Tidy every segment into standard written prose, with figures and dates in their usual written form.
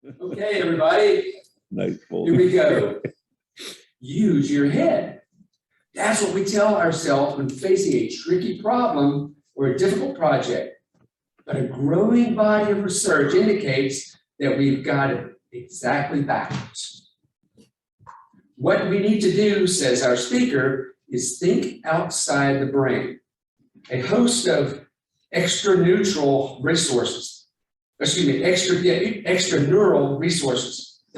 Okay, everybody, Nice. here we go. Use your head. That's what we tell ourselves when facing a tricky problem or a difficult project. But a growing body of research indicates that we've got it exactly backwards. What we need to do, says our speaker, is think outside the brain. A host of extraneural resources, the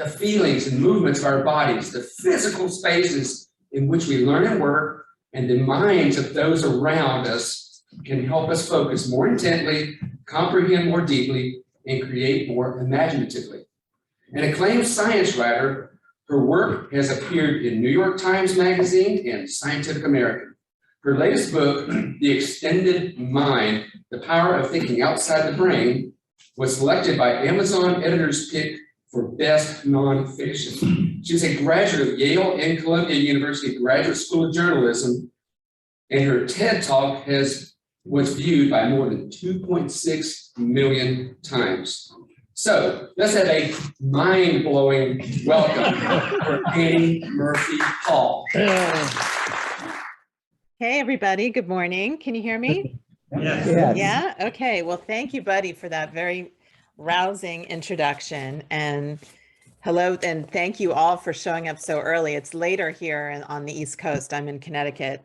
feelings and movements of our bodies, the physical spaces in which we learn and work, and the minds of those around us can help us focus more intently, comprehend more deeply, and create more imaginatively. An acclaimed science writer, her work has appeared in New York Times Magazine and Scientific American. Her latest book, The Extended Mind, The Power of Thinking Outside the Brain, was selected by Amazon Editor's Pick for Best Nonfiction. She's a graduate of Yale and Columbia University Graduate School of Journalism, and her TED Talk was viewed by more than 2.6 million times. So let's have a mind-blowing welcome for Annie Murphy Hall. Hey, everybody. Good morning. Can you hear me? Yes. Yeah. Okay. Well, thank you, Buddy, for that very rousing introduction. And hello, and thank you all for showing up so early. It's later here on the East Coast. I'm in Connecticut.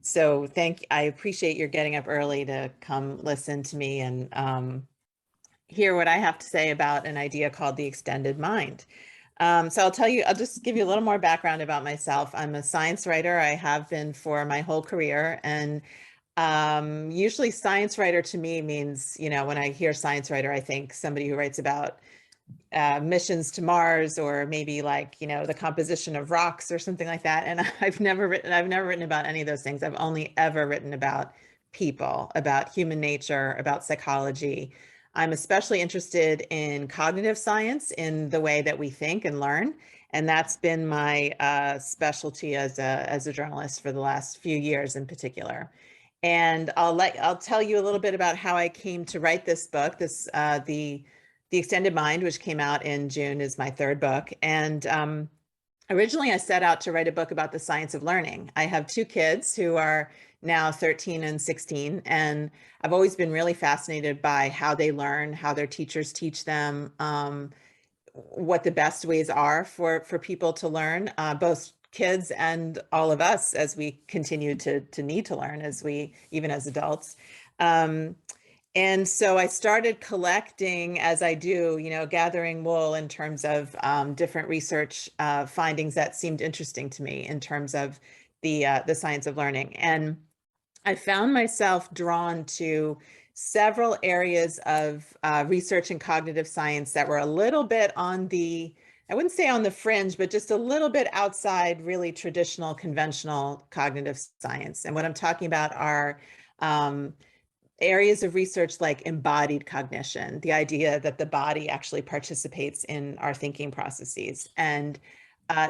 So I appreciate your getting up early to come listen to me and hear what I have to say about an idea called the extended mind. So I'll just give you a little more background about myself. I'm a science writer. I have been for my whole career. And usually science writer to me means, when I hear science writer, I think somebody who writes about missions to Mars, or maybe like, the composition of rocks or something like that. And I've never written about any of those things. I've only ever written about people, about human nature, about psychology. I'm especially interested in cognitive science, in the way that we think and learn. And that's been my specialty as a journalist for the last few years in particular. And I'll tell you a little bit about how I came to write this book. The Extended Mind, which came out in June, is my third book. And originally I set out to write a book about the science of learning. I have two kids who are now 13 and 16, and I've always been really fascinated by how they learn, how their teachers teach them, what the best ways are for people to learn, both kids and all of us as we continue to need to learn even as adults. And so I started collecting, as I do, gathering wool in terms of different research findings that seemed interesting to me in terms of the science of learning. And I found myself drawn to several areas of research in cognitive science that were a little bit on the, I wouldn't say on the fringe, but just a little bit outside really traditional, conventional cognitive science. And what I'm talking about are areas of research like embodied cognition, the idea that the body actually participates in our thinking processes, and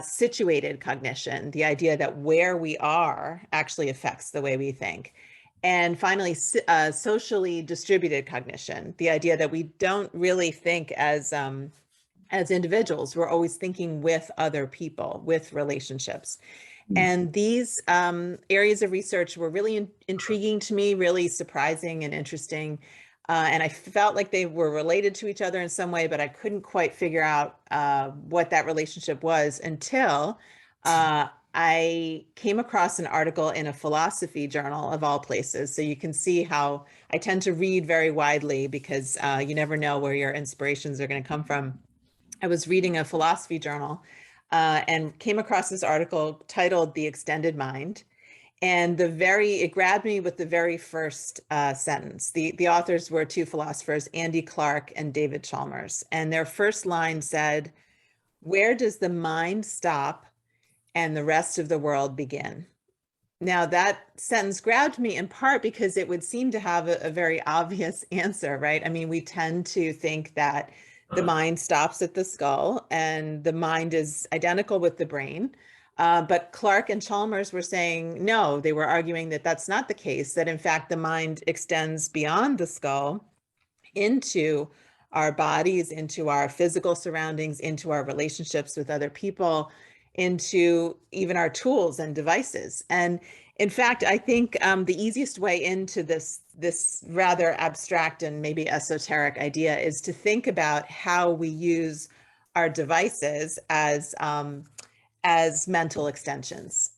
situated cognition, the idea that where we are actually affects the way we think. And finally, socially distributed cognition, the idea that we don't really think as individuals, we're always thinking with other people, with relationships. And these areas of research were really intriguing to me, really surprising and interesting. And I felt like they were related to each other in some way, but I couldn't quite figure out what that relationship was until I came across an article in a philosophy journal of all places. So you can see how I tend to read very widely because you never know where your inspirations are going to come from. I was reading a philosophy journal and came across this article titled The Extended Mind. And it grabbed me with the very first sentence. The authors were two philosophers, Andy Clark and David Chalmers. And their first line said, "Where does the mind stop and the rest of the world begin?" Now that sentence grabbed me in part because it would seem to have a very obvious answer, right? I mean, we tend to think that the mind stops at the skull and the mind is identical with the brain. But Clark and Chalmers were saying, no, they were arguing that that's not the case, that in fact, the mind extends beyond the skull into our bodies, into our physical surroundings, into our relationships with other people, into even our tools and devices. And in fact, I think the easiest way into this rather abstract and maybe esoteric idea is to think about how we use our devices as mental extensions.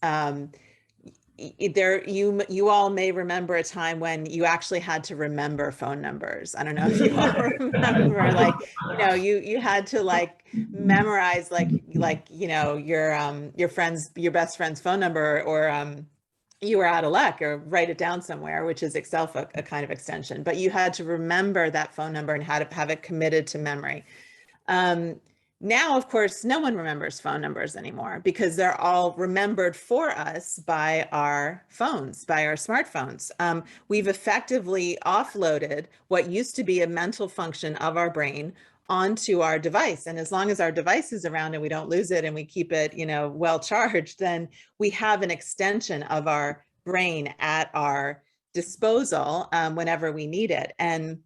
You all may remember a time when you actually had to remember phone numbers. I don't know if you all remember, like, you had to like memorize your best friend's phone number, or you were out of luck, or write it down somewhere, which is itself a kind of extension. But you had to remember that phone number and had to have it committed to memory. Now, of course, no one remembers phone numbers anymore because they're all remembered for us by our phones, by our smartphones. We've effectively offloaded what used to be a mental function of our brain onto our device. And as long as our device is around and we don't lose it and we keep it, well charged, then we have an extension of our brain at our disposal whenever we need it. And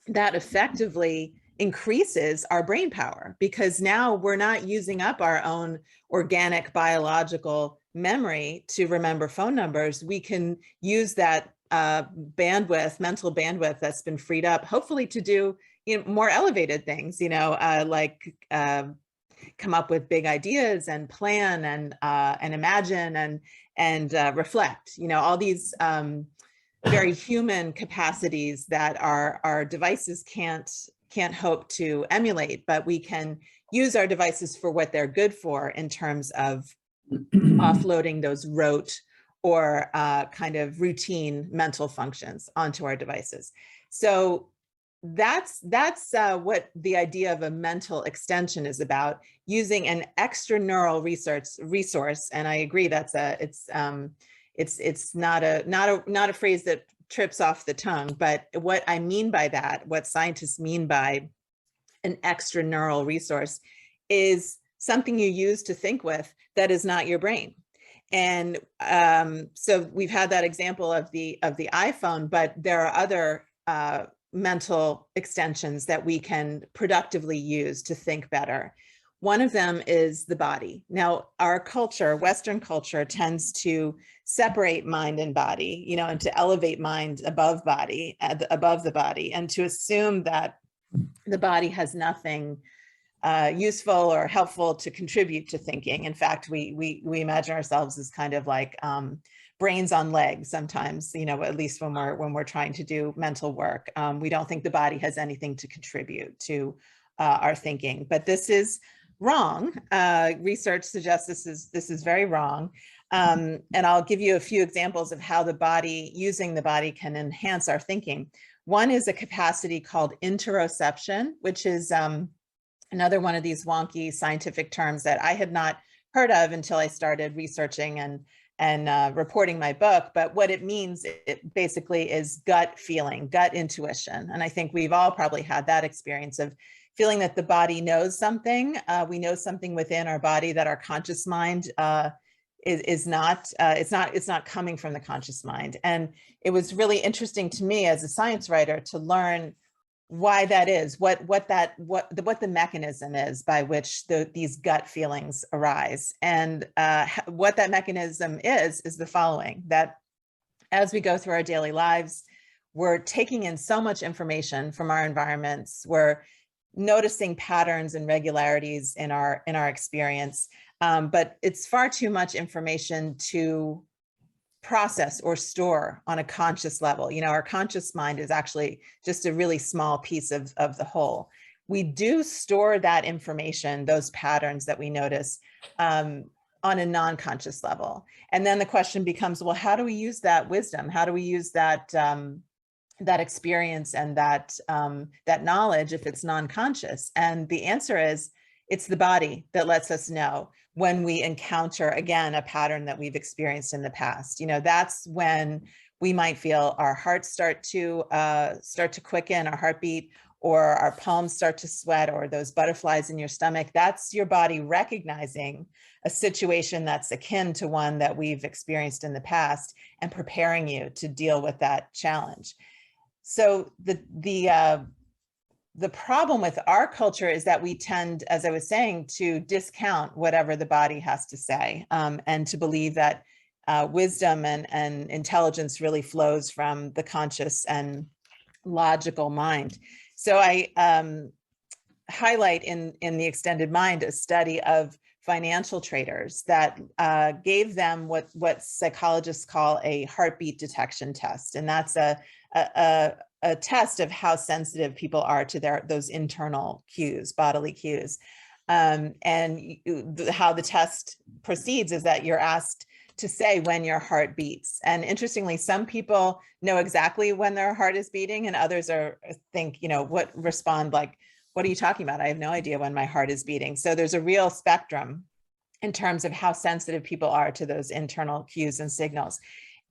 that effectively increases our brain power, because now we're not using up our own organic biological memory to remember phone numbers. We can use that mental bandwidth that's been freed up, hopefully to do more elevated things, like come up with big ideas and plan and imagine and reflect, all these very human capacities that our devices can't hope to emulate, but we can use our devices for what they're good for in terms of offloading those rote or kind of routine mental functions onto our devices. So that's what the idea of a mental extension is about, using an extraneural resource. And I agree, it's not a phrase that trips off the tongue, but what I mean by that, what scientists mean by an extraneural resource, is something you use to think with that is not your brain. And so we've had that example of the iPhone, but there are other mental extensions that we can productively use to think better. One of them is the body. Now, our culture, Western culture, tends to separate mind and body, and to elevate mind above the body, and to assume that the body has nothing useful or helpful to contribute to thinking. In fact, we imagine ourselves as kind of like brains on legs sometimes, at least when we're trying to do mental work. We don't think the body has anything to contribute to our thinking, but this is wrong. Research suggests this is very wrong. And I'll give you a few examples of how using the body can enhance our thinking. One is a capacity called interoception, which is another one of these wonky scientific terms that I had not heard of until I started researching and reporting my book. But what it means, it basically is gut feeling, gut intuition. And I think we've all probably had that experience of feeling that the body knows something. We know something within our body that our conscious mind is not. It's not coming from the conscious mind. And it was really interesting to me as a science writer to learn why that is, what the mechanism is by which these gut feelings arise. And what that mechanism is the following: that as we go through our daily lives, we're taking in so much information from our environments. We're noticing patterns and regularities in our experience, but it's far too much information to process or store on a conscious level. Our conscious mind is actually just a really small piece of the whole. We do store that information, those patterns that we notice, on a non-conscious level. And then the question becomes, well, how do we use that wisdom? How do we use that experience and that knowledge if it's non-conscious? And the answer is, it's the body that lets us know when we encounter, again, a pattern that we've experienced in the past. That's when we might feel our heart start to quicken, our heartbeat, or our palms start to sweat, or those butterflies in your stomach. That's your body recognizing a situation that's akin to one that we've experienced in the past and preparing you to deal with that challenge. So the the problem with our culture is that we tend, as I was saying, to discount whatever the body has to say, and to believe that wisdom and intelligence really flows from the conscious and logical mind. So I highlight in the extended mind a study of financial traders that gave them what psychologists call a heartbeat detection test, and that's a test of how sensitive people are to those internal cues, bodily cues. And how the test proceeds is that you're asked to say when your heart beats. And interestingly, some people know exactly when their heart is beating, and others think, respond like, what are you talking about? I have no idea when my heart is beating. So there's a real spectrum in terms of how sensitive people are to those internal cues and signals.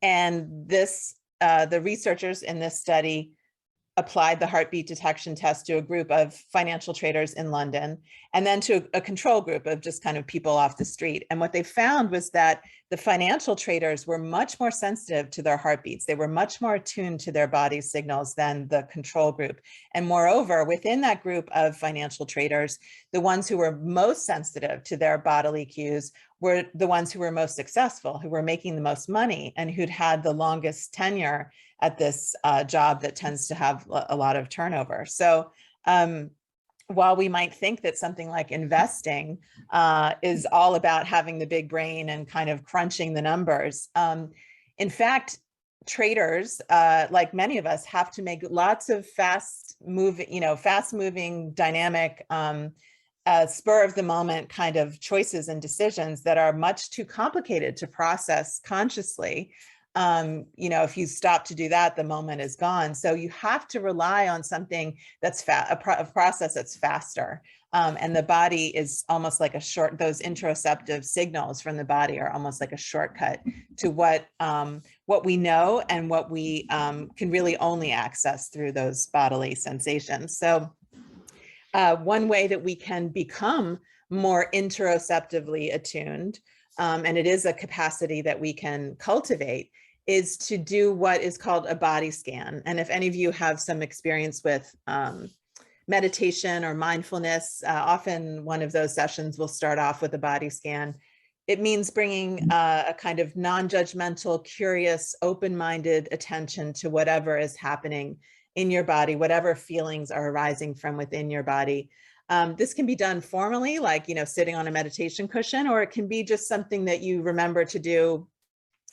And the researchers in this study applied the heartbeat detection test to a group of financial traders in London, and then to a control group of just kind of people off the street. And what they found was that the financial traders were much more sensitive to their heartbeats. They were much more attuned to their body's signals than the control group. And moreover, within that group of financial traders, the ones who were most sensitive to their bodily cues were the ones who were most successful, who were making the most money, and who'd had the longest tenure at this job that tends to have a lot of turnover. So while we might think that something like investing is all about having the big brain and kind of crunching the numbers, in fact, traders, like many of us, have to make lots of fast-moving, dynamic, spur of the moment kind of choices and decisions that are much too complicated to process consciously. If you stop to do that, the moment is gone. So you have to rely on something that's a process that's faster. And the body is almost like those interoceptive signals from the body are almost like a shortcut to what we know and what we can really only access through those bodily sensations. So one way that we can become more interoceptively attuned, and it is a capacity that we can cultivate, is to do what is called a body scan. And if any of you have some experience with meditation or mindfulness, often one of those sessions will start off with a body scan. It means bringing a kind of non-judgmental, curious, open-minded attention to whatever is happening in your body, whatever feelings are arising from within your body. This can be done formally, like, sitting on a meditation cushion, or it can be just something that you remember to do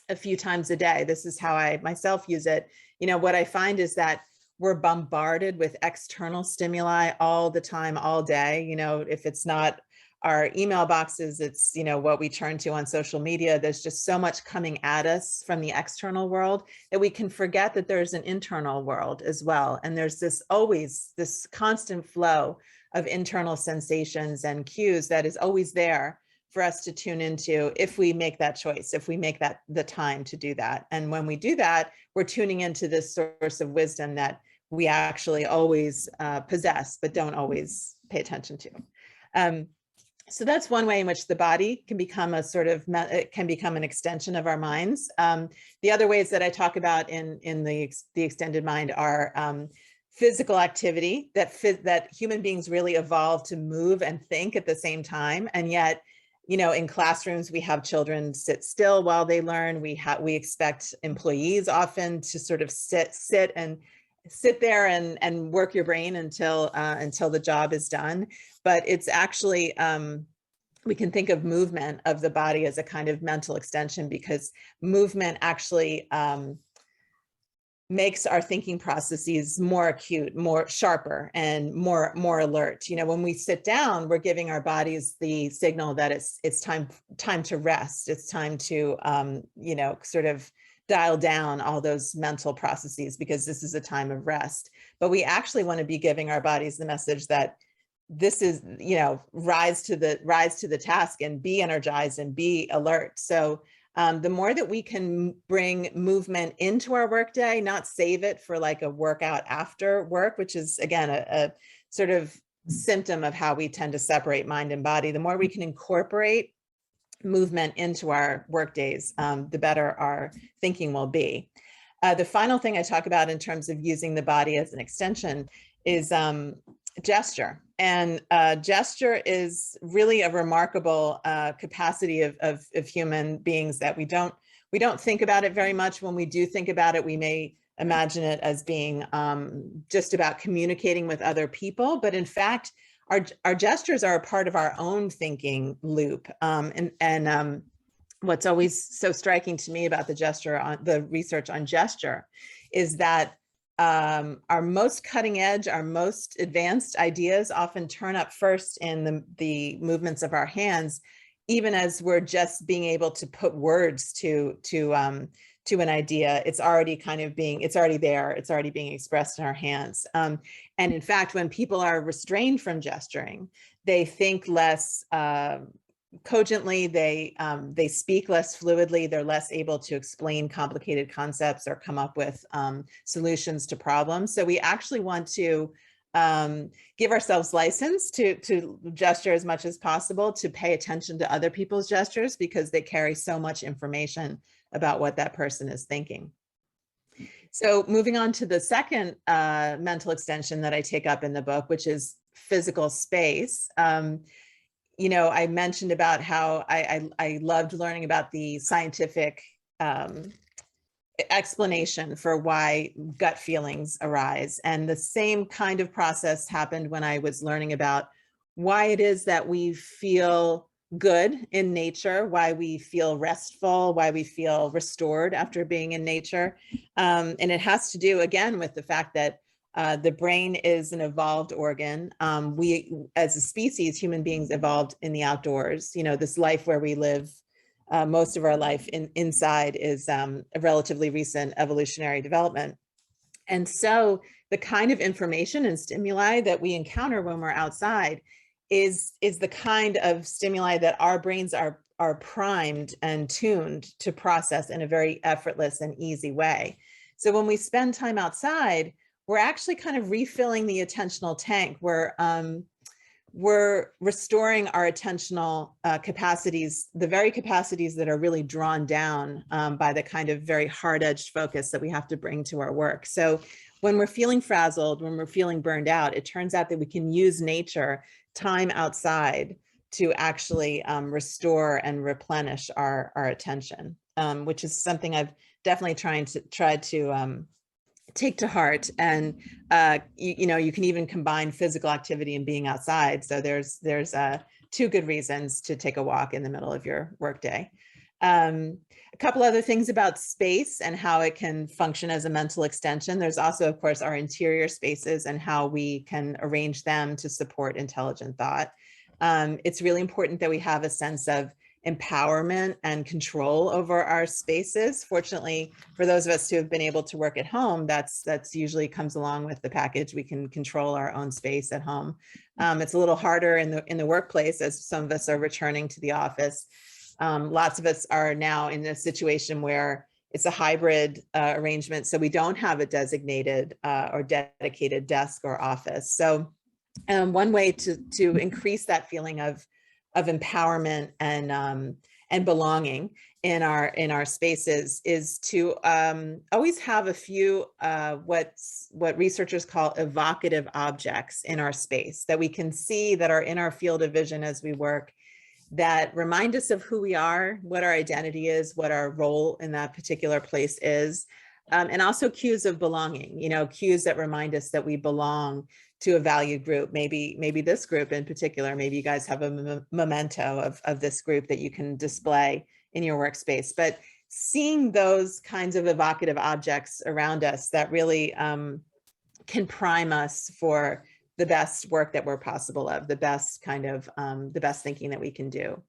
a few times a day. This is how I myself use it. What I find is that we're bombarded with external stimuli all the time, all day. If it's not our email boxes, it's, what we turn to on social media. There's just so much coming at us from the external world that we can forget that there's an internal world as well. And there's always this constant flow of internal sensations and cues that is always there for us to tune into if we make that choice, if we make that the time to do that. And when we do that, we're tuning into this source of wisdom that we actually always possess, but don't always pay attention to. So that's one way in which the body can become it can become an extension of our minds. The other ways that I talk about in the extended mind are physical activity, that human beings really evolved to move and think at the same time. And yet, in classrooms, we have children sit still while they learn. We expect employees often to sort of sit there and work your brain until the job is done. But it's actually, we can think of movement of the body as a kind of mental extension, because movement actually makes our thinking processes more acute, more sharper, and more alert. When we sit down, we're giving our bodies the signal that it's time to rest. It's time to sort of dial down all those mental processes, because this is a time of rest. But we actually want to be giving our bodies the message that this is, rise to the task and be energized and be alert. So the more that we can bring movement into our workday, not save it for like a workout after work, which is, again, a sort of symptom of how we tend to separate mind and body, the more we can incorporate movement into our work days, the better our thinking will be. The final thing I talk about in terms of using the body as an extension is gesture. And gesture is really a remarkable capacity of human beings that we don't think about it very much. When we do think about it, we may imagine it as being just about communicating with other people. But in fact, our gestures are a part of our own thinking loop. What's always so striking to me about the research on gesture is that our most cutting edge, our most advanced ideas often turn up first in the movements of our hands, even as we're just being able to put words to an idea. It's already it's already there. It's already being expressed in our hands. And in fact, when people are restrained from gesturing, they think less cogently, they speak less fluidly, they're less able to explain complicated concepts or come up with solutions to problems. So we actually want to give ourselves license to gesture as much as possible, to pay attention to other people's gestures, because they carry so much information about what that person is thinking. So moving on to the second mental extension that I take up in the book, which is physical space. I mentioned about how I loved learning about the scientific explanation for why gut feelings arise. And the same kind of process happened when I was learning about why it is that we feel good in nature, why we feel restful, why we feel restored after being in nature. And it has to do, again, with the fact that the brain is an evolved organ. We, as a species, human beings evolved in the outdoors. This life where we live most of our life inside is a relatively recent evolutionary development. And so the kind of information and stimuli that we encounter when we're outside is the kind of stimuli that our brains are primed and tuned to process in a very effortless and easy way. So when we spend time outside, we're actually kind of refilling the attentional tank. We're restoring our attentional capacities, the very capacities that are really drawn down by the kind of very hard-edged focus that we have to bring to our work. So when we're feeling frazzled, when we're feeling burned out, it turns out that we can use nature, time outside, to actually restore and replenish our attention, which is something I've definitely tried to take to heart. And you can even combine physical activity and being outside. So there's two good reasons to take a walk in the middle of your workday. A couple other things about space and how it can function as a mental extension. There's also, of course, our interior spaces and how we can arrange them to support intelligent thought. It's really important that we have a sense of empowerment and control over our spaces. Fortunately, for those of us who have been able to work at home, that's usually comes along with the package. We can control our own space at home. It's a little harder in the workplace, as some of us are returning to the office. Lots of us are now in a situation where it's a hybrid arrangement, so we don't have a designated or dedicated desk or office. So one way to increase that feeling of empowerment and belonging in our spaces is to always have a few what researchers call evocative objects in our space that we can see, that are in our field of vision as we work, that remind us of who we are, what our identity is, what our role in that particular place is, and also cues of belonging, cues that remind us that we belong to a valued group, maybe this group in particular. Maybe you guys have a memento of this group that you can display in your workspace. But seeing those kinds of evocative objects around us that really can prime us for the best work that we're possible of, the best kind of, the best thinking that we can do.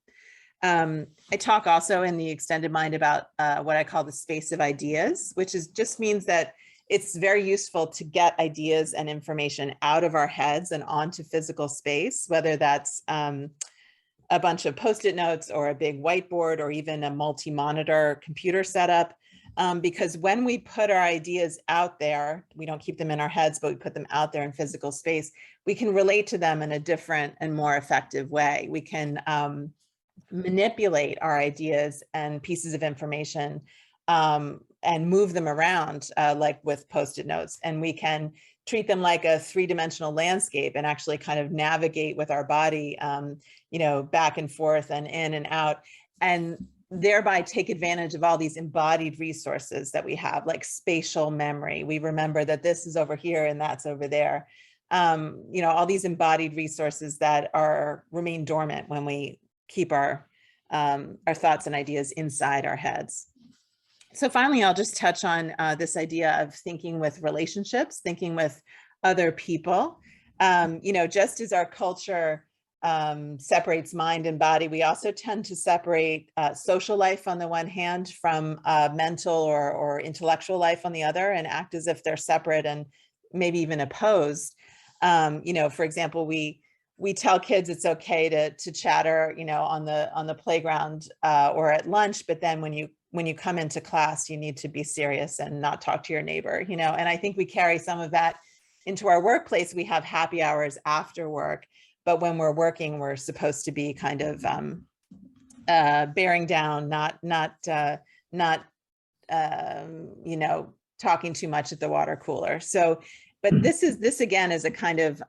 I talk also in the extended mind about what I call the space of ideas, which just means that it's very useful to get ideas and information out of our heads and onto physical space, whether that's a bunch of Post-it notes or a big whiteboard or even a multi-monitor computer setup. Because when we put our ideas out there, we don't keep them in our heads, but we put them out there in physical space, we can relate to them in a different and more effective way. We can manipulate our ideas and pieces of information and move them around like with Post-it notes, and we can treat them like a three-dimensional landscape and actually kind of navigate with our body, you know, back and forth and in and out, and thereby take advantage of all these embodied resources that we have, like spatial memory. We remember that this is over here and that's over there. You know, all these embodied resources that remain dormant when we keep our thoughts and ideas inside our heads. So finally, I'll just touch on this idea of thinking with relationships, thinking with other people. You know, just as our culture separates mind and body, we also tend to separate social life on the one hand from mental or intellectual life on the other, and act as if they're separate and maybe even opposed. You know, for example, we tell kids it's okay to chatter, you know, on the playground or at lunch, but then when you come into class, you need to be serious and not talk to your neighbor, you know. And I think we carry some of that into our workplace. We have happy hours after work, but when we're working, we're supposed to be kind of bearing down, not you know, talking too much at the water cooler. So, but this again is a kind of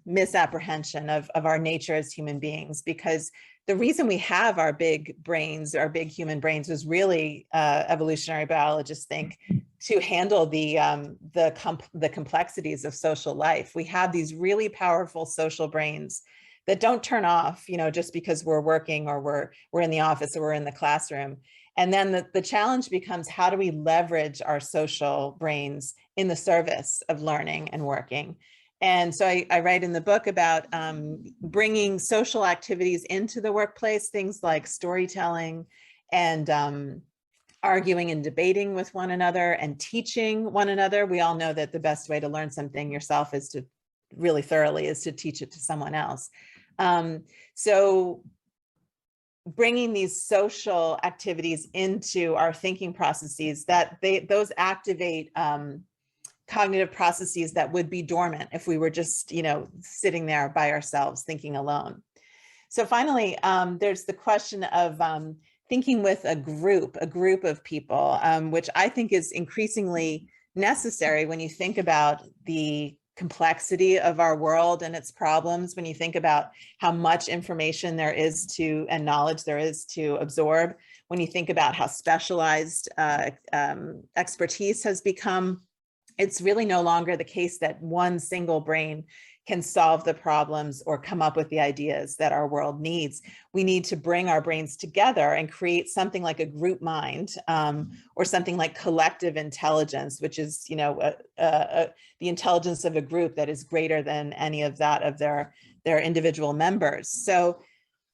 misapprehension of our nature as human beings, because the reason we have our big brains, our big human brains, was really evolutionary biologists think to handle the complexities of social life. We have these really powerful social brains that don't turn off, you know, just because we're working or we're in the office or we're in the classroom. And then the challenge becomes, how do we leverage our social brains in the service of learning and working? And so I write in the book about bringing social activities into the workplace, things like storytelling and arguing and debating with one another and teaching one another. We all know that the best way to learn something yourself is to really thoroughly is to teach it to someone else. So bringing these social activities into our thinking processes, those activate cognitive processes that would be dormant if we were just, you know, sitting there by ourselves thinking alone. So finally, there's the question of thinking with a group of people, which I think is increasingly necessary when you think about the complexity of our world and its problems, when you think about how much information there is and knowledge there is to absorb, when you think about how specialized expertise has become. It's really no longer the case that one single brain can solve the problems or come up with the ideas that our world needs. We need to bring our brains together and create something like a group mind, or something like collective intelligence, which is, you know, the intelligence of a group that is greater than any of that of their individual members. So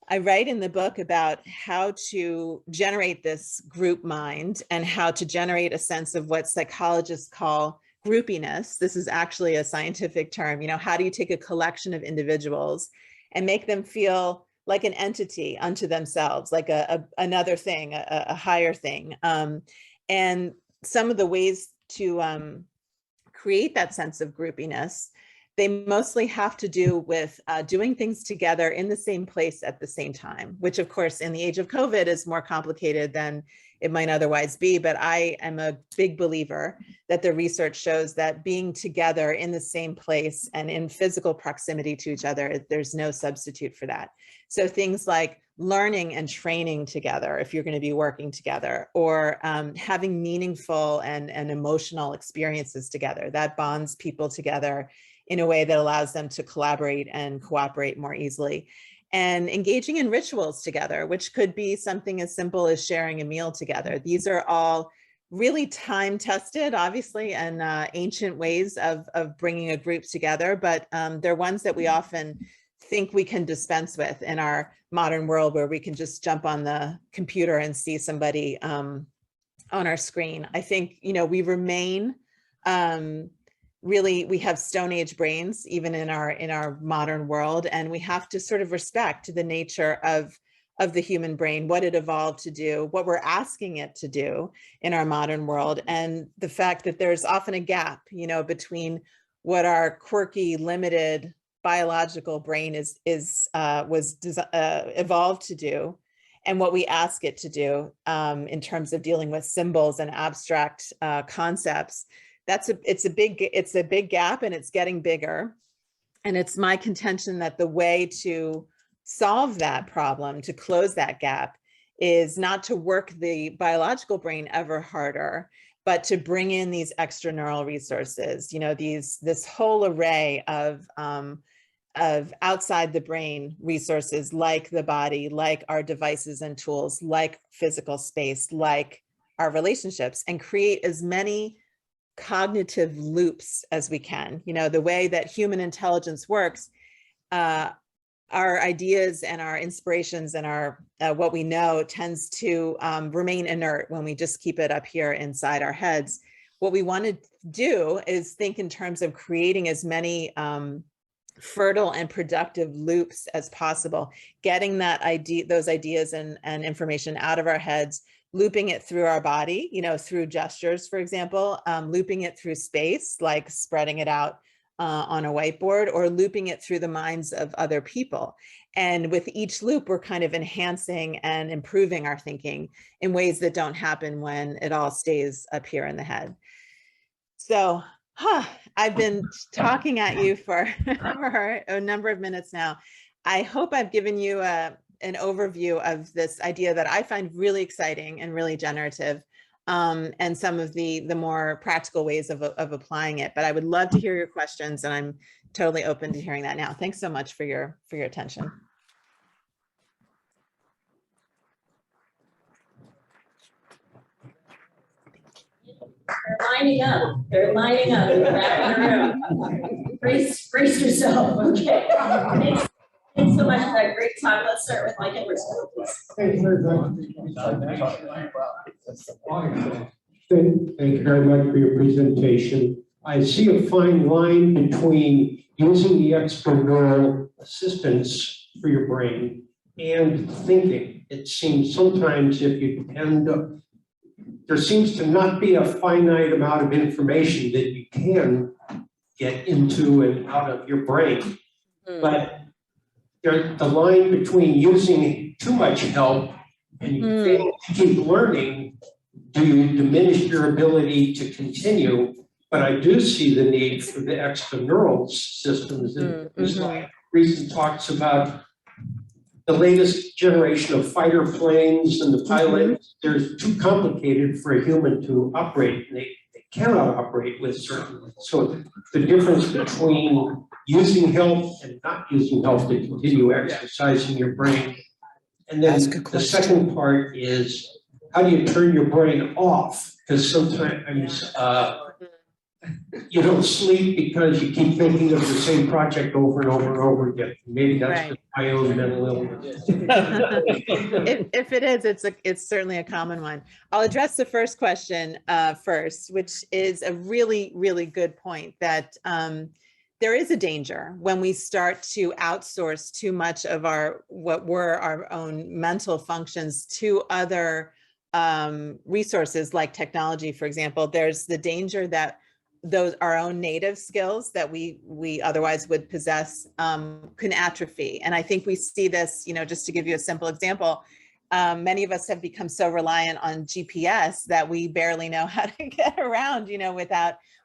I write in the book about how to generate this group mind and how to generate a sense of what psychologists call groupiness. This is actually a scientific term. You know, how do you take a collection of individuals and make them feel like an entity unto themselves, like another thing, a higher thing? And some of the ways to create that sense of groupiness, they mostly have to do with doing things together in the same place at the same time, which of course in the age of COVID is more complicated than it might otherwise be. But I am a big believer that the research shows that being together in the same place and in physical proximity to each other, there's no substitute for that. So things like learning and training together, if you're going to be working together, or having meaningful and emotional experiences together, that bonds people together in a way that allows them to collaborate and cooperate more easily. And engaging in rituals together, which could be something as simple as sharing a meal together. These are all really time-tested, obviously, and ancient ways of bringing a group together, but they're ones that we often think we can dispense with in our modern world, where we can just jump on the computer and see somebody on our screen. I think, you know, we remain really, we have Stone Age brains, even in our modern world, and we have to sort of respect the nature of the human brain, what it evolved to do, what we're asking it to do in our modern world, and the fact that there's often a gap, you know, between what our quirky, limited biological brain was evolved to do, and what we ask it to do in terms of dealing with symbols and abstract concepts. It's a big gap, and it's getting bigger. And it's my contention that the way to solve that problem, to close that gap, is not to work the biological brain ever harder, but to bring in these extraneural resources, this whole array of outside the brain resources, like the body, like our devices and tools, like physical space, like our relationships, and create as many cognitive loops as we can. The way that human intelligence works, our ideas and our inspirations and our what we know tends to remain inert when we just keep it up here inside our heads. What we want to do is think in terms of creating as many fertile and productive loops as possible, getting those ideas and information out of our heads, looping it through our body, through gestures, for example, looping it through space, like spreading it out on a whiteboard, or looping it through the minds of other people. And with each loop, we're kind of enhancing and improving our thinking in ways that don't happen when it all stays up here in the head. So, I've been talking at you for a number of minutes now. I hope I've given you an overview of this idea that I find really exciting and really generative, and some of the more practical ways of applying it. But I would love to hear your questions, and I'm totally open to hearing that now. Thanks so much for your attention. They're lining up. They're lining up in the back of the room. Brace yourself. Okay. Thanks so much for that great talk. Let's start with Mike Edwards, please. Thank you very much for your presentation. I see a fine line between using the extraneural assistance for your brain and thinking. It seems sometimes if you depend, there seems to not be a finite amount of information that you can get into and out of your brain. But the line between using too much help and you fail to keep learning, do you diminish your ability to continue? But I do see the need for the extraneural systems. And there's like recent talks about the latest generation of fighter planes and the pilots. They're too complicated for a human to operate. They cannot operate with certain. So the difference between using help and not using help to continue exercising your brain. And then the second part is, how do you turn your brain off? Because sometimes you don't sleep because you keep thinking of the same project over and over and over again. Maybe that's my own mental illness. If it is, it's certainly a common one. I'll address the first question first, which is a really, really good point, that there is a danger when we start to outsource too much of what were our own mental functions to other resources like technology, for example. There's the danger that those our own native skills that we otherwise would possess can atrophy. And I think we see this, just to give you a simple example, many of us have become so reliant on GPS that we barely know how to get around,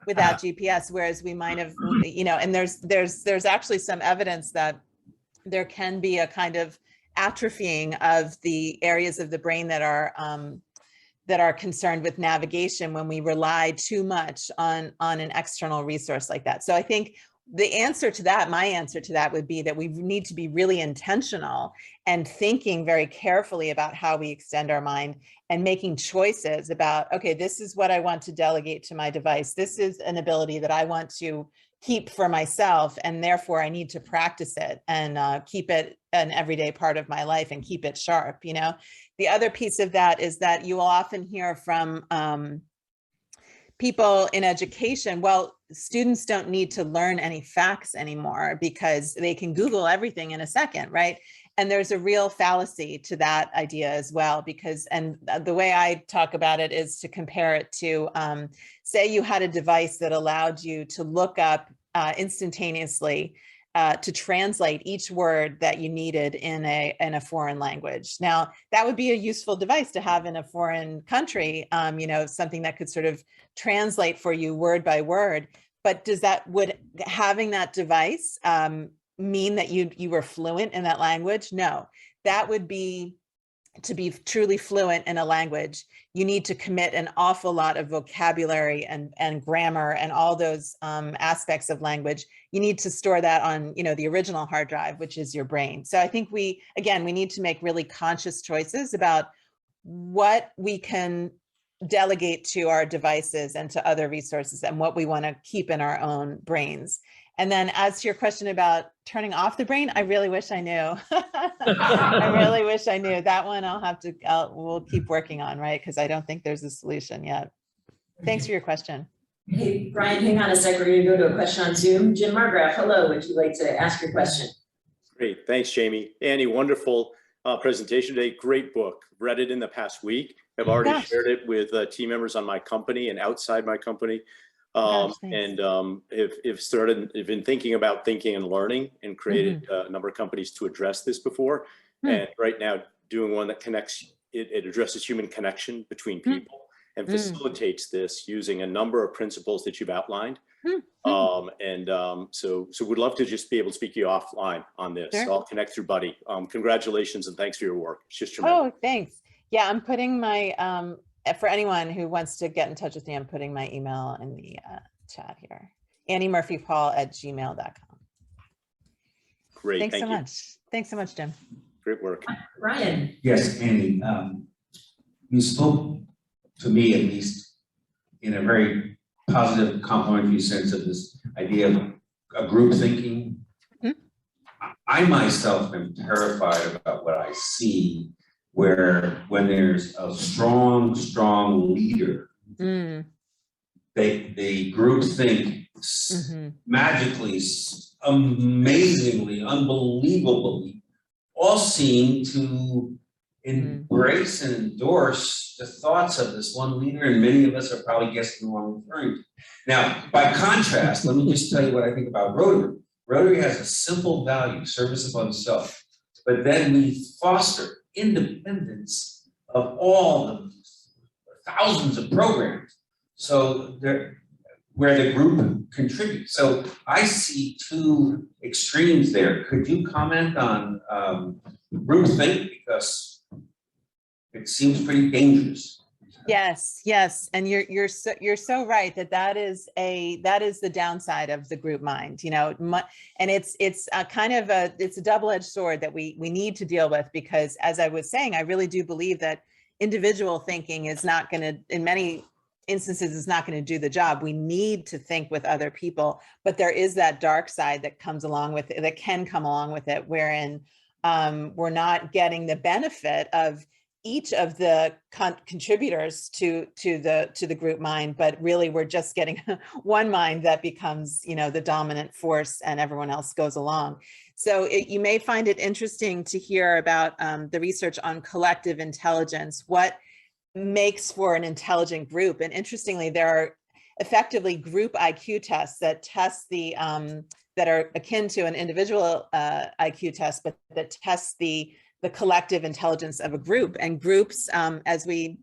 without GPS, whereas we might have, and there's actually some evidence that there can be a kind of atrophying of the areas of the brain that are concerned with navigation when we rely too much on an external resource like that. So I think my answer to that would be that we need to be really intentional and thinking very carefully about how we extend our mind and making choices about, okay, this is what I want to delegate to my device. This is an ability that I want to keep for myself, and therefore I need to practice it and keep it an everyday part of my life and keep it sharp. The other piece of that is that you will often hear from people in education, well, students don't need to learn any facts anymore because they can Google everything in a second, right? And there's a real fallacy to that idea as well, and the way I talk about it is to compare it to, say you had a device that allowed you to look up instantaneously to translate each word that you needed in a foreign language. Now, that would be a useful device to have in a foreign country, something that could sort of translate for you word by word. But would having that device mean that you were fluent in that language? No, that would be, to be truly fluent in a language, you need to commit an awful lot of vocabulary and grammar and all those aspects of language. You need to store that on, the original hard drive, which is your brain. So I think we need to make really conscious choices about what we can delegate to our devices and to other resources and what we want to keep in our own brains. And then as to your question about turning off the brain, I really wish I knew. I really wish I knew. That one we'll keep working on, right? Because I don't think there's a solution yet. Thanks for your question. Hey, Brian, hang on a sec. We're going to go to a question on Zoom. Jim Margraf, hello. Would you like to ask your question? Great. Thanks, Jamie. Annie, wonderful presentation today. Great book. Read it in the past week. I've already shared it with team members on my company and outside my company. Have been thinking about thinking and learning, and created a number of companies to address this before. And right now doing one that connects, it addresses human connection between people and facilitates this using a number of principles that you've outlined. So we'd love to just be able to speak to you offline on this. Sure. So I'll connect through Buddy. Congratulations and thanks for your work. It's just tremendous. Oh, thanks. Yeah, I'm putting my, for anyone who wants to get in touch with me, I'm putting my email in the chat here. AnnieMurphyPaul@gmail.com. Great. Thanks Thank so you. much. Thanks so much, Jim. Great work. Ryan. Yes, Annie, you spoke to me, at least, in a very positive, complimentary sense of this idea of a group thinking. I myself am terrified about what I see, where when there's a strong leader, they group think magically, amazingly, unbelievably, all seem to embrace and endorse the thoughts of this one leader, and many of us are probably guessing who I'm referring to. Now, by contrast, let me just tell you what I think about Rotary. Rotary has a simple value, service above self, but then we foster independence of all the thousands of programs. So where the group contributes. So I see two extremes there. Could you comment on groupthink, because it seems pretty dangerous? Yes, and you're so right that is the downside of the group mind, and it's a kind of it's a double-edged sword that we need to deal with, because as I was saying, I really do believe that individual thinking is not going to, in many instances, is not going to do the job. We need to think with other people, but there is that dark side that comes along with it, that can come along with it, wherein we're not getting the benefit of each of the contributors to the group mind, but really we're just getting one mind that becomes, the dominant force, and everyone else goes along. So you may find it interesting to hear about the research on collective intelligence, what makes for an intelligent group. And interestingly, there are effectively group IQ tests that test the that are akin to an individual IQ test, but that test the collective intelligence of a group. And groups, as we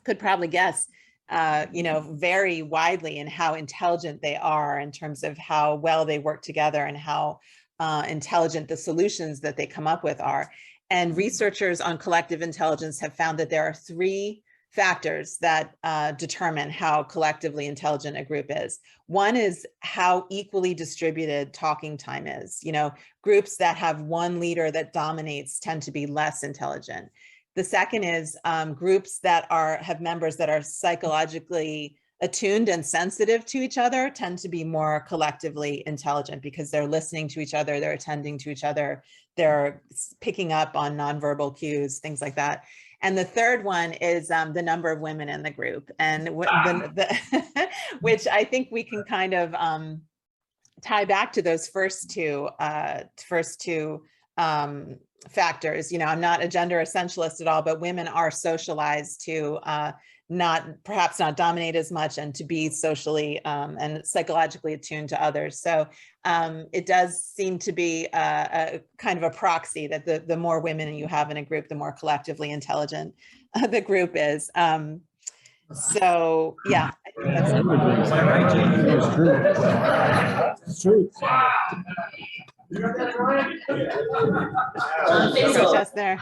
could probably guess, vary widely in how intelligent they are, in terms of how well they work together and how intelligent the solutions that they come up with are. And researchers on collective intelligence have found that there are three factors that determine how collectively intelligent a group is. One is how equally distributed talking time is. Groups that have one leader that dominates tend to be less intelligent. The second is groups that have members that are psychologically attuned and sensitive to each other tend to be more collectively intelligent, because they're listening to each other, they're attending to each other, they're picking up on nonverbal cues, things like that. And the third one is the number of women in the group, and which I think we can kind of tie back to those first two factors. I'm not a gender essentialist at all, but women are socialized to perhaps not dominate as much, and to be socially and psychologically attuned to others. So it does seem to be a kind of a proxy that the more women you have in a group, the more collectively intelligent the group is. So yeah, I think that's just there.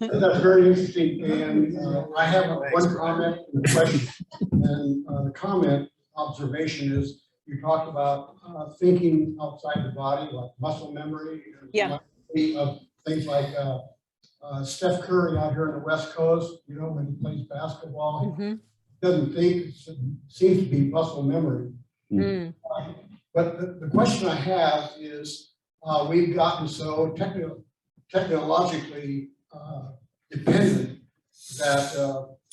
That's very interesting, and I have one comment and a question. And the comment observation is, you talked about thinking outside the body, like muscle memory. Yeah. Of things like Steph Curry out here on the West Coast, you know, when he plays basketball, he doesn't think, it seems to be muscle memory. But the question I have is, we've gotten so technologically dependent that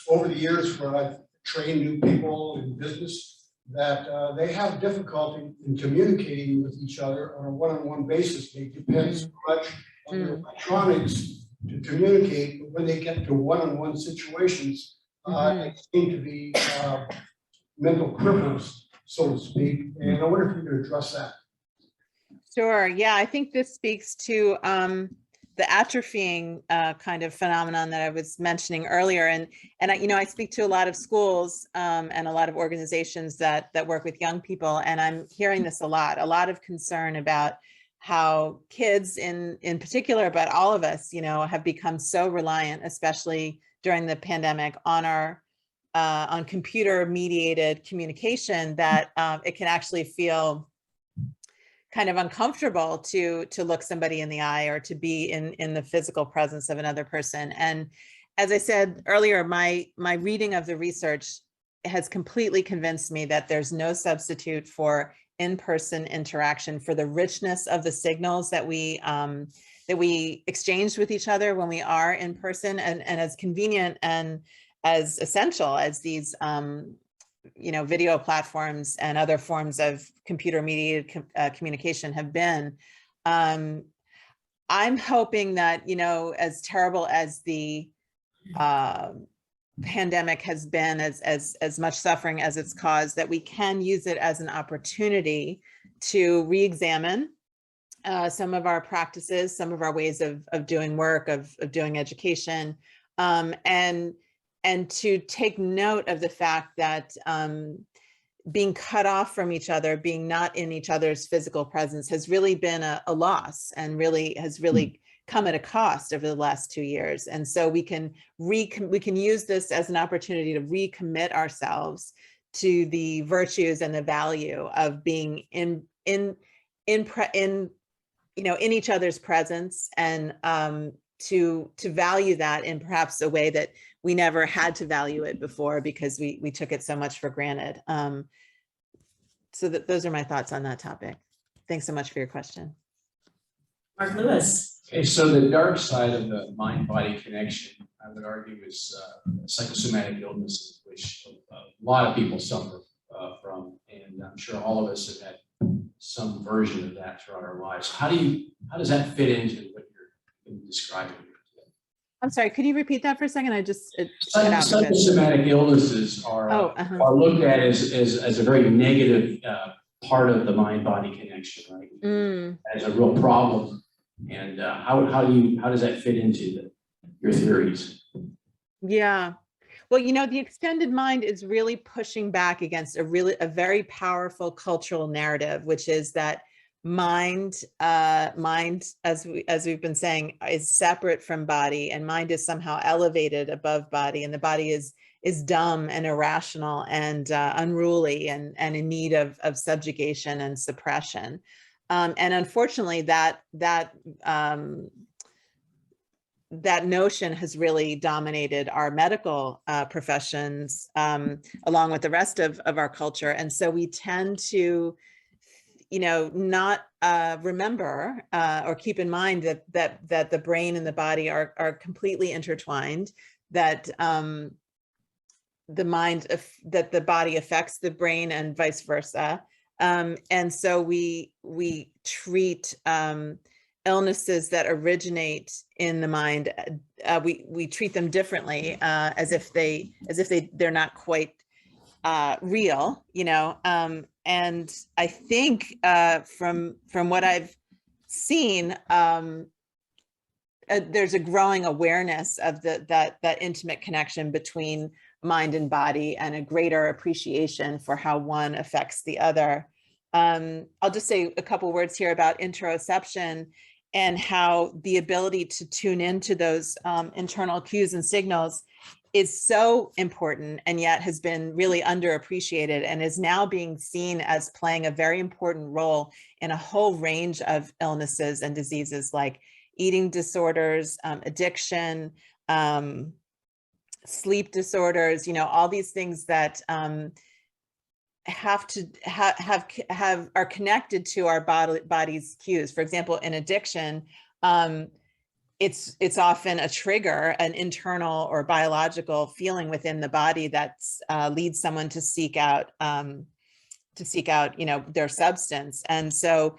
over the years, when I've trained new people in business, that they have difficulty in communicating with each other on a one-on-one basis. They depend so much on their electronics to communicate, but when they get to one-on-one situations, they seem to be mental cripples, so to speak. And I wonder if you could address that. Sure. Yeah, I think this speaks to the atrophying kind of phenomenon that I was mentioning earlier. And I speak to a lot of schools and a lot of organizations that work with young people, and I'm hearing this a lot of concern about how kids in particular, but all of us, have become so reliant, especially during the pandemic, on our on computer mediated communication that it can actually feel kind of uncomfortable to look somebody in the eye or to be in the physical presence of another person. And as I said earlier, my reading of the research has completely convinced me that there's no substitute for in-person interaction, for the richness of the signals that we exchange with each other when we are in person, and as convenient and as essential as these video platforms and other forms of computer mediated communication have been. I'm hoping that, as terrible as the pandemic has been, as much suffering as it's caused, that we can use it as an opportunity to re-examine some of our practices, some of our ways of doing work, of doing education, and to take note of the fact that being cut off from each other, being not in each other's physical presence, has really been a loss, and has come at a cost over the last 2 years. And so we can use this as an opportunity to recommit ourselves to the virtues and the value of being in each other's presence, and to value that in perhaps a way that we never had to value it before, because we took it so much for granted. So those are my thoughts on that topic. Thanks so much for your question. Mark Lewis. Okay, so the dark side of the mind-body connection, I would argue, is psychosomatic illnesses, which a lot of people suffer from, and I'm sure all of us have had some version of that throughout our lives. How does that fit into what you're describing here today? I'm sorry, could you repeat that for a second? It cut out a bit. Psychosomatic illnesses are looked at as a very negative part of the mind-body connection, right? As a real problem. And how does that fit into your theories? Yeah. Well, the extended mind is really pushing back against a very powerful cultural narrative, which is that mind, as we've been saying, is separate from body, and mind is somehow elevated above body, and the body is dumb and irrational and unruly and in need of subjugation and suppression. And unfortunately, that notion has really dominated our medical professions, along with the rest of our culture. And so we tend to, not remember or keep in mind that the brain and the body are completely intertwined, that the body affects the brain and vice versa. And so we treat illnesses that originate in the mind, we treat them differently, as if they're not quite real, you know. And I think from what I've seen, there's a growing awareness of that intimate connection between mind and body, and a greater appreciation for how one affects the other. I'll just say a couple words here about interoception, and how the ability to tune into those internal cues and signals is so important, and yet has been really underappreciated, and is now being seen as playing a very important role in a whole range of illnesses and diseases, like eating disorders, addiction, sleep disorders, you know, all these things that are connected to our body's cues. For example, in addiction, it's often a trigger, an internal or biological feeling within the body that leads someone to seek out, you know, their substance. And so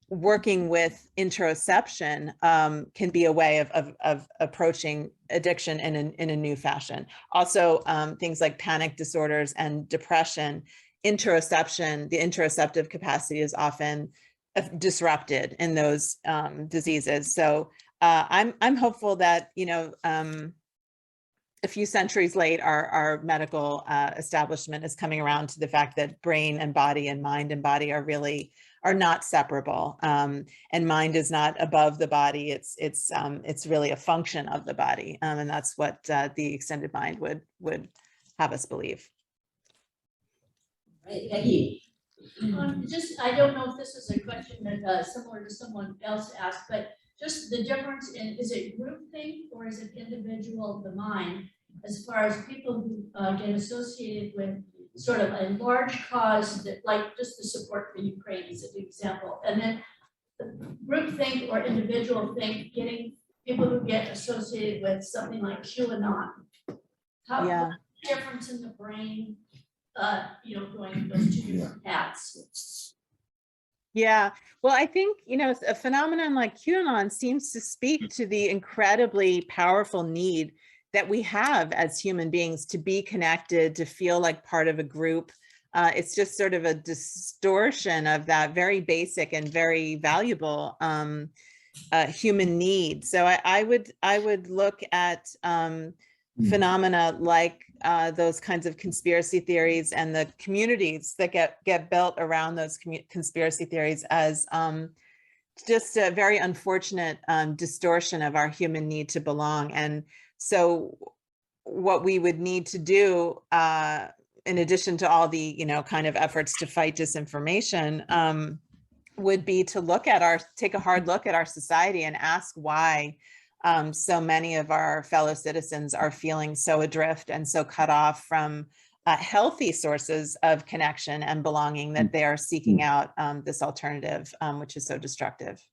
working with interoception can be a way of approaching addiction in a new fashion. Also, things like panic disorders and depression, interoception, the interoceptive capacity is often disrupted in those diseases. So I'm hopeful that, you know, a few centuries late, our medical establishment is coming around to the fact that brain and body, and mind and body are not separable, and mind is not above the body. It's really a function of the body, and that's what the extended mind would have us believe. Right, Peggy. Just, I don't know if this is a question that similar to someone else asked, but just the difference in, is it groupthink or is it individual of the mind, as far as people who get associated with sort of a large cause, that, like just the support for Ukraine is an example, and then the groupthink or individual think, getting people who get associated with something like QAnon. Yeah. What's the difference in the brain, you know, going those two different paths? Yeah, well, I think, you know, a phenomenon like QAnon seems to speak to the incredibly powerful need that we have as human beings to be connected, to feel like part of a group. It's just sort of a distortion of that very basic and very valuable human need. So I would look at phenomena like those kinds of conspiracy theories and the communities that get built around those conspiracy theories as just a very unfortunate distortion of our human need to belong. And so what we would need to do, in addition to all the, you know, kind of efforts to fight disinformation, would be to take a hard look at our society and ask why so many of our fellow citizens are feeling so adrift and so cut off from healthy sources of connection and belonging, that they are seeking out this alternative, which is so destructive.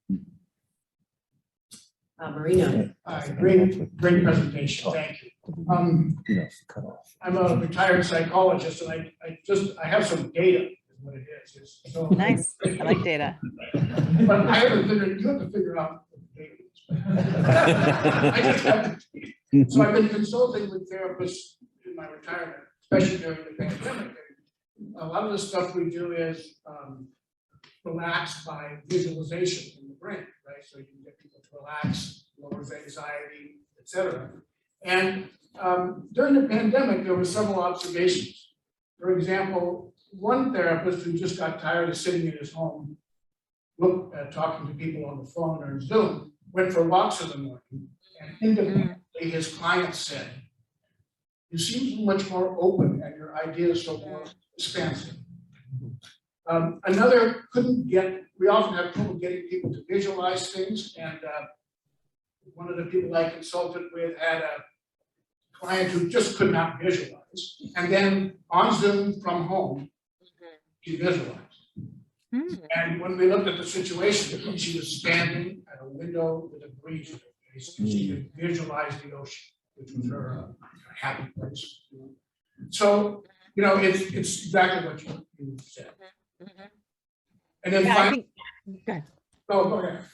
Marina. Great presentation, thank you. I'm a retired psychologist, and I have some data, is what it is. So, Nice, I like data. but I haven't figured, you have to figure out what the data is. I just have to, so I've been consulting with therapists in my retirement, especially during the pandemic. And a lot of the stuff we do is relaxed by visualization in the brain, right? So you can get people to relax, lowers anxiety, etc. And during the pandemic, there were several observations. For example, one therapist who just got tired of sitting in his home, talking to people on the phone or Zoom, went for walks in the morning, and independently his client said, "You seem so much more open, and your ideas so more expansive." Another we often have trouble getting people to visualize things, and one of the people I consulted with had a client who just could not visualize, and then on Zoom from home, he visualized. And when we looked at the situation, she was standing at a window with a breeze in her face, and she could visualize the ocean, which was her happy place. So, you know, it's exactly what you said. And then Yeah, finally, go ahead. go ahead.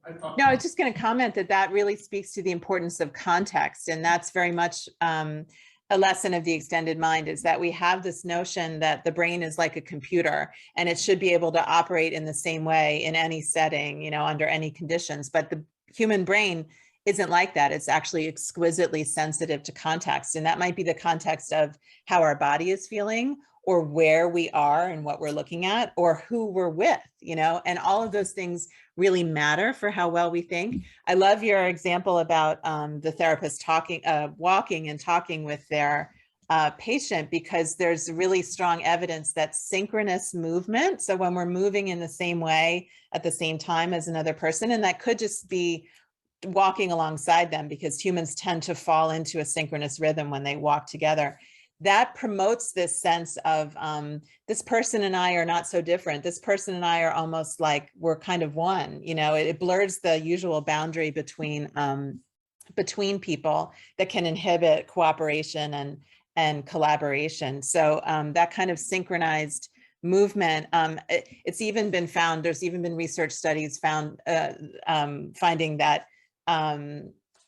I thought. No, I was just going to comment that that really speaks to the importance of context. And that's very much a lesson of the extended mind, is that we have this notion that the brain is like a computer and it should be able to operate in the same way in any setting, you know, under any conditions. But the human brain isn't like that. It's actually exquisitely sensitive to context. And that might be the context of how our body is feeling, or where we are and what we're looking at, or who we're with, you know, and all of those things really matter for how well we think. I love your example about the therapist walking and talking with their patient, because there's really strong evidence that synchronous movement, so when we're moving in the same way at the same time as another person, and that could just be walking alongside them, because humans tend to fall into a synchronous rhythm when they walk together, that promotes this sense of this person and I are not so different. This person and I are almost like we're kind of one, you know, it blurs the usual boundary between people that can inhibit cooperation and collaboration. So that kind of synchronized movement, it's even been found, there's even been research studies found finding that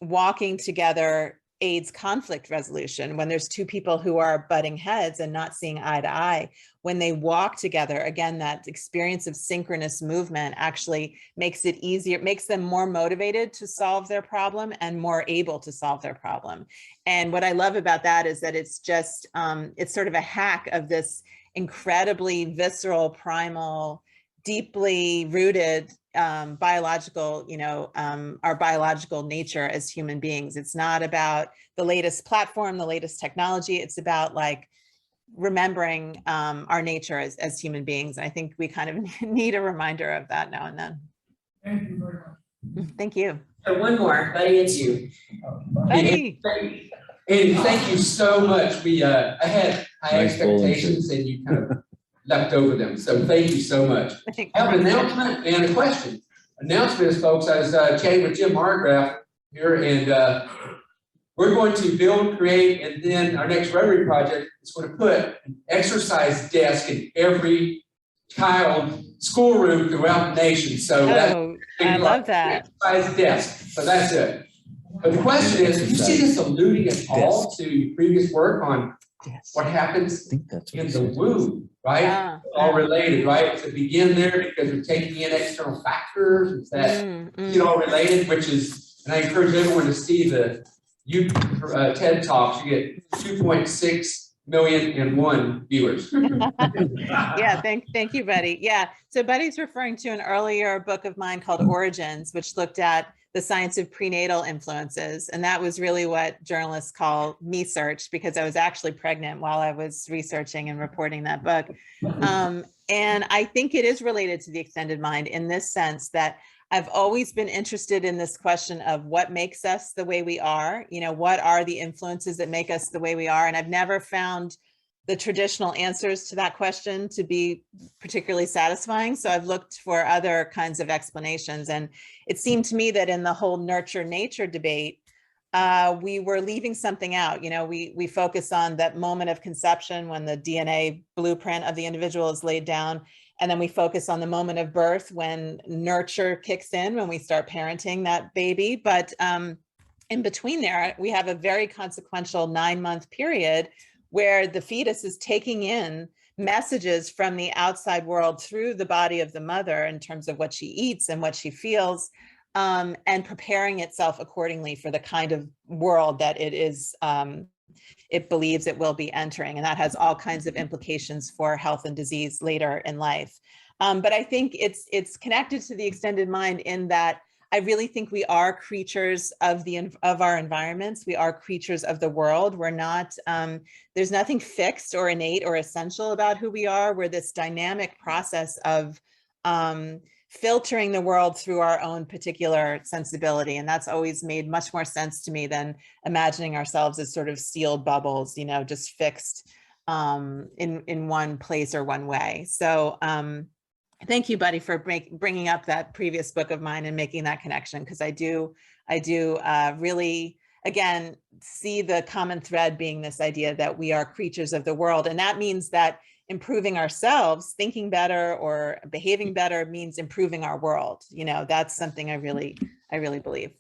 walking together aids conflict resolution. When there's two people who are butting heads and not seeing eye to eye, when they walk together, again, that experience of synchronous movement actually makes it easier, makes them more motivated to solve their problem and more able to solve their problem. And what I love about that is that it's just, it's sort of a hack of this incredibly visceral, primal, deeply rooted biological, you know, our biological nature as human beings. It's not about the latest platform, the latest technology. It's about like remembering our nature as human beings. And I think we kind of need a reminder of that now and then. Thank you very much. Thank you. So one more, Buddy, it's you. Buddy. And thank you so much. I had high expectations and you kind of leapt over them. So thank you so much. I have an announcement and a question. Announcement is, folks, I was chatting with Jim Margraf here, and we're going to build, create, and then our next Rotary project is going to put an exercise desk in every child schoolroom throughout the nation. So I love that. Exercise desk. So that's it. But the question is, do you see this alluding at all to your previous work on what happens in the womb, right? All related, right? To begin there, because we're taking in external factors, is that all related, which is, and I encourage everyone to see the TED Talks. You get 2.6 million and one viewers. Yeah, thank you, Buddy. Yeah, so Buddy's referring to an earlier book of mine called Origins, which looked at the science of prenatal influences. And that was really what journalists call me search, because I was actually pregnant while I was researching and reporting that book. And I think it is related to the extended mind in this sense that I've always been interested in this question of what makes us the way we are, you know, what are the influences that make us the way we are? And I've never found the traditional answers to that question to be particularly satisfying. So I've looked for other kinds of explanations. And it seemed to me that in the whole nurture nature debate, we were leaving something out. You know, we focus on that moment of conception when the DNA blueprint of the individual is laid down. And then we focus on the moment of birth when nurture kicks in, when we start parenting that baby. But in between there, we have a very consequential 9-month period where the fetus is taking in messages from the outside world through the body of the mother in terms of what she eats and what she feels, and preparing itself accordingly for the kind of world that it is, it believes it will be entering. And that has all kinds of implications for health and disease later in life. But I think it's connected to the extended mind in that I really think we are creatures of our environments. We are creatures of the world. We're not, there's nothing fixed or innate or essential about who we are. We're this dynamic process of filtering the world through our own particular sensibility. And that's always made much more sense to me than imagining ourselves as sort of sealed bubbles, you know, just fixed in one place or one way. So, thank you, Buddy, for bringing up that previous book of mine and making that connection, because I do really, again, see the common thread being this idea that we are creatures of the world. And that means that improving ourselves, thinking better or behaving better means improving our world. You know, that's something I really believe.